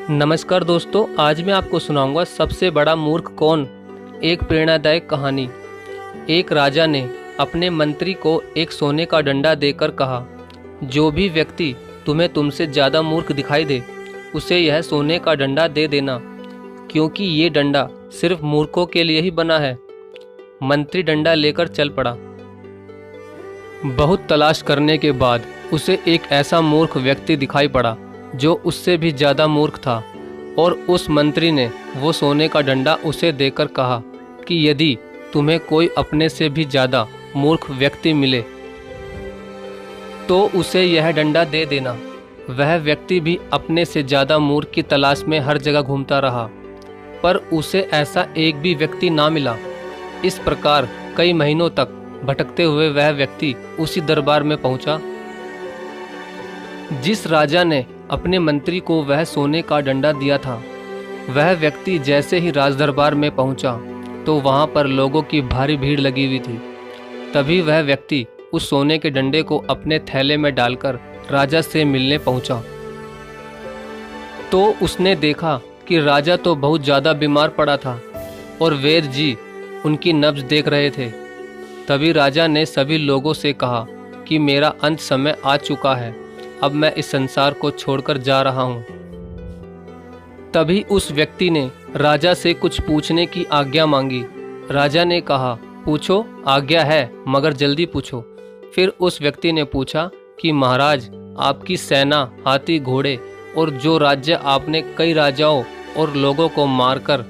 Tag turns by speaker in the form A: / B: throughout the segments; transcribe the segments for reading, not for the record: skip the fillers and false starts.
A: नमस्कार दोस्तों, आज मैं आपको सुनाऊंगा सबसे बड़ा मूर्ख कौन। एक प्रेरणादायक कहानी। एक राजा ने अपने मंत्री को एक सोने का डंडा देकर कहा, जो भी व्यक्ति तुम्हें तुमसे ज़्यादा मूर्ख दिखाई दे उसे यह सोने का डंडा दे देना, क्योंकि ये डंडा सिर्फ मूर्खों के लिए ही बना है। मंत्री डंडा लेकर चल पड़ा। बहुत तलाश करने के बाद उसे एक ऐसा मूर्ख व्यक्ति दिखाई पड़ा जो उससे भी ज़्यादा मूर्ख था, और उस मंत्री ने वो सोने का डंडा उसे देकर कहा कि यदि तुम्हें कोई अपने से भी ज़्यादा मूर्ख व्यक्ति मिले तो उसे यह डंडा दे देना। वह व्यक्ति भी अपने से ज़्यादा मूर्ख की तलाश में हर जगह घूमता रहा, पर उसे ऐसा एक भी व्यक्ति ना मिला। इस प्रकार कई महीनों तक भटकते हुए वह व्यक्ति उसी दरबार में पहुंचा जिस राजा ने अपने मंत्री को वह सोने का डंडा दिया था। वह व्यक्ति जैसे ही राजदरबार में पहुंचा तो वहां पर लोगों की भारी भीड़ लगी हुई थी। तभी वह व्यक्ति उस सोने के डंडे को अपने थैले में डालकर राजा से मिलने पहुंचा। तो उसने देखा कि राजा तो बहुत ज़्यादा बीमार पड़ा था और वैद्य जी उनकी नब्ज देख रहे थे। तभी राजा ने सभी लोगों से कहा कि मेरा अंत समय आ चुका है, अब मैं इस संसार को छोड़कर जा रहा हूँ। तभी उस व्यक्ति ने राजा से कुछ पूछने की आज्ञा मांगी। राजा ने कहा, पूछो, आज्ञा है, मगर जल्दी पूछो। फिर उस व्यक्ति ने पूछा कि महाराज, आपकी सेना, हाथी, घोड़े और जो राज्य आपने कई राजाओं और लोगों को मारकर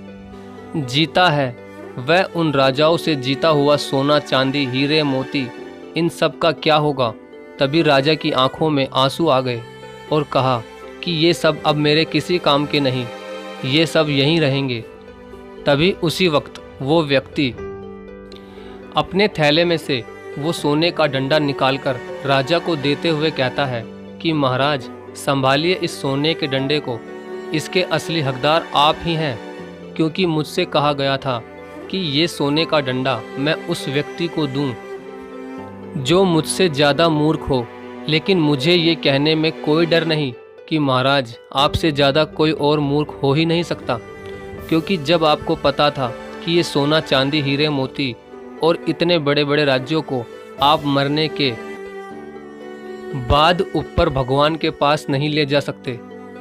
A: जीता है, वह उन राजाओं से जीता हुआ सोना, चांदी, हीरे, मोती, इन सब का क्या होगा? तभी राजा की आंखों में आंसू आ गए और कहा कि ये सब अब मेरे किसी काम के नहीं, ये सब यहीं रहेंगे। तभी उसी वक्त वो व्यक्ति अपने थैले में से वो सोने का डंडा निकालकर राजा को देते हुए कहता है कि महाराज, संभालिए इस सोने के डंडे को, इसके असली हकदार आप ही हैं, क्योंकि मुझसे कहा गया था कि ये सोने का डंडा मैं उस व्यक्ति को दूं जो मुझसे ज़्यादा मूर्ख हो। लेकिन मुझे ये कहने में कोई डर नहीं कि महाराज, आपसे ज़्यादा कोई और मूर्ख हो ही नहीं सकता, क्योंकि जब आपको पता था कि ये सोना, चांदी, हीरे, मोती और इतने बड़े बड़े राज्यों को आप मरने के बाद ऊपर भगवान के पास नहीं ले जा सकते,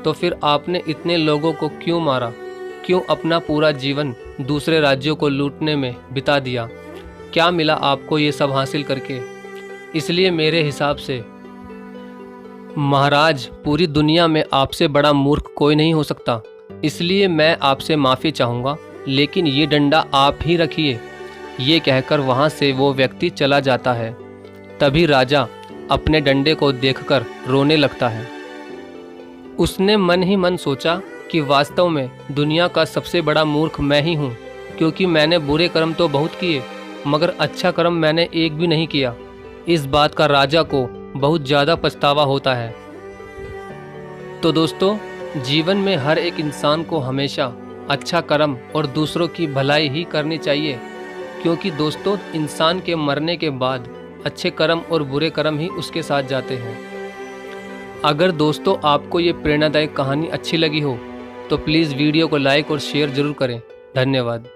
A: तो फिर आपने इतने लोगों को क्यों मारा? क्यों अपना पूरा जीवन दूसरे राज्यों को लूटने में बिता दिया? क्या मिला आपको ये सब हासिल करके? इसलिए मेरे हिसाब से महाराज, पूरी दुनिया में आपसे बड़ा मूर्ख कोई नहीं हो सकता। इसलिए मैं आपसे माफ़ी चाहूँगा, लेकिन ये डंडा आप ही रखिए। ये कहकर वहाँ से वो व्यक्ति चला जाता है। तभी राजा अपने डंडे को देखकर रोने लगता है। उसने मन ही मन सोचा कि वास्तव में दुनिया का सबसे बड़ा मूर्ख मैं ही हूँ, क्योंकि मैंने बुरे कर्म तो बहुत किए, मगर अच्छा कर्म मैंने एक भी नहीं किया। इस बात का राजा को बहुत ज़्यादा पछतावा होता है। तो दोस्तों, जीवन में हर एक इंसान को हमेशा अच्छा कर्म और दूसरों की भलाई ही करनी चाहिए, क्योंकि दोस्तों, इंसान के मरने के बाद अच्छे कर्म और बुरे कर्म ही उसके साथ जाते हैं। अगर दोस्तों आपको ये प्रेरणादायक कहानी अच्छी लगी हो तो प्लीज़ वीडियो को लाइक और शेयर ज़रूर करें। धन्यवाद।